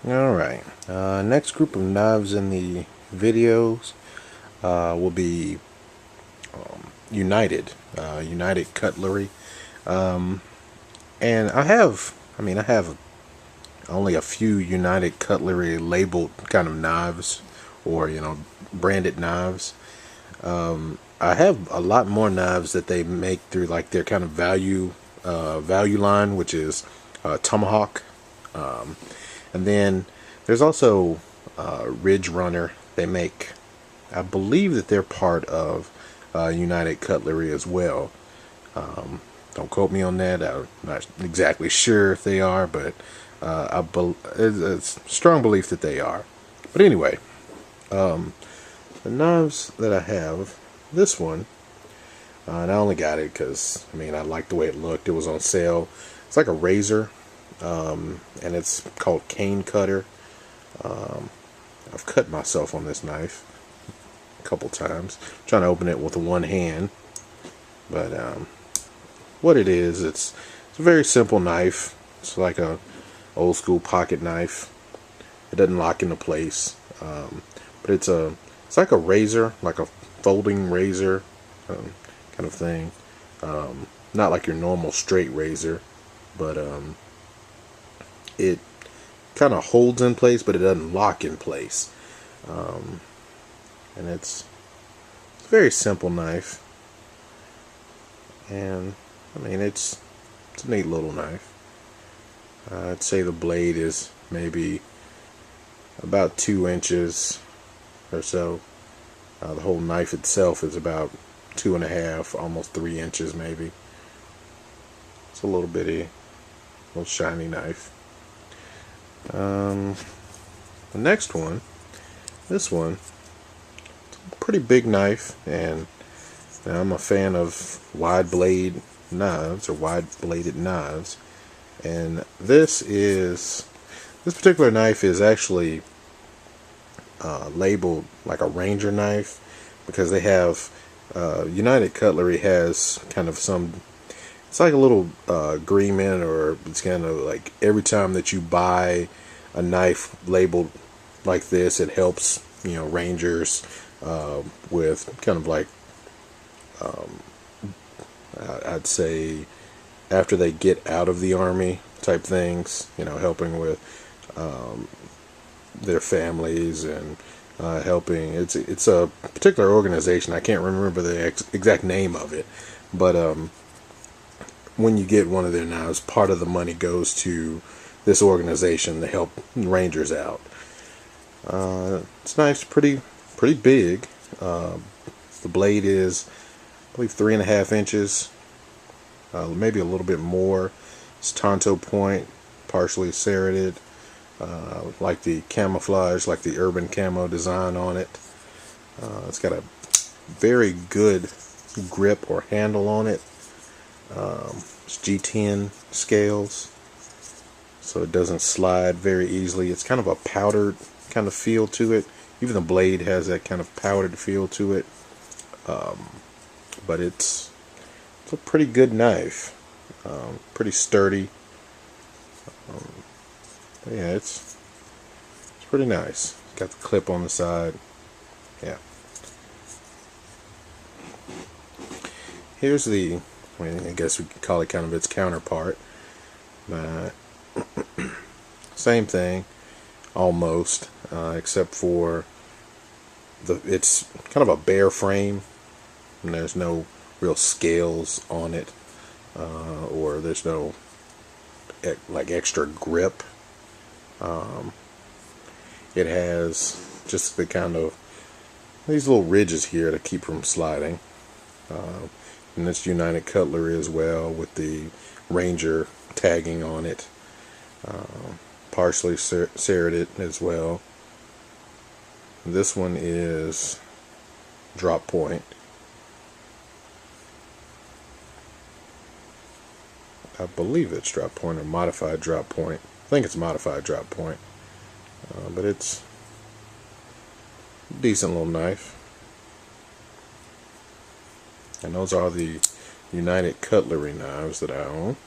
Alright, next group of knives in the videos will be United Cutlery. And I have only a few United Cutlery labeled kind of knives, or branded knives. I have a lot more knives that they make through like their kind of value line, which is Tomahawk. And then there's also Ridge Runner. They make, I believe that they're part of United Cutlery as well. Don't quote me on that. I'm not exactly sure if they are, but it's a strong belief that they are. But anyway, the knives that I have, this one, and I only got it because I liked the way it looked. It was on sale. It's like a razor, and it's called Cane Cutter. I've cut myself on this knife a couple times. I'm trying to open it with one hand, but what it is, it's a very simple knife. It's like a old school pocket knife. It doesn't lock into place, but it's like a razor, like a folding razor kind of thing. Not like your normal straight razor, but it kind of holds in place, but it doesn't lock in place. And it's a very simple knife, and it's a neat little knife. I'd say the blade is maybe about 2 inches or so. The whole knife itself is about 2.5, almost 3 inches maybe. It's a little bitty, little shiny knife. The next one, this one, it's a pretty big knife, and I'm a fan of wide blade knives, or wide bladed knives. And this particular knife is actually labeled like a Ranger knife, because they have United Cutlery has kind of it's like a little agreement, or it's kind of like every time that you buy a knife labeled like this, it helps Rangers with kind of like I'd say after they get out of the Army type things, helping with their families, and helping. It's a particular organization. I can't remember the exact name of it, but when you get one of their knives, part of the money goes to this organization to help Rangers out. It's nice, pretty big. The blade is, I believe, 3.5 inches, maybe a little bit more. It's Tonto point, partially serrated, like the camouflage, like the urban camo design on it. It's got a very good grip or handle on it. It's G10 scales, so it doesn't slide very easily. It's kind of a powdered kind of feel to it. Even the blade has that kind of powdered feel to it. But it's a pretty good knife. Pretty sturdy. Yeah, it's pretty nice. Got the clip on the side. Yeah. Here's I guess we could call it kind of its counterpart. Same thing, almost, except for it's kind of a bare frame, and there's no real scales on it, or there's no like extra grip. It has just the kind of these little ridges here to keep from sliding. And it's United Cutlery as well, with the Ranger tagging on it. Partially serrated as well. This one is drop point. I believe it's drop point or modified drop point. I think it's modified drop point. But it's a decent little knife. And those are the United Cutlery knives that I own.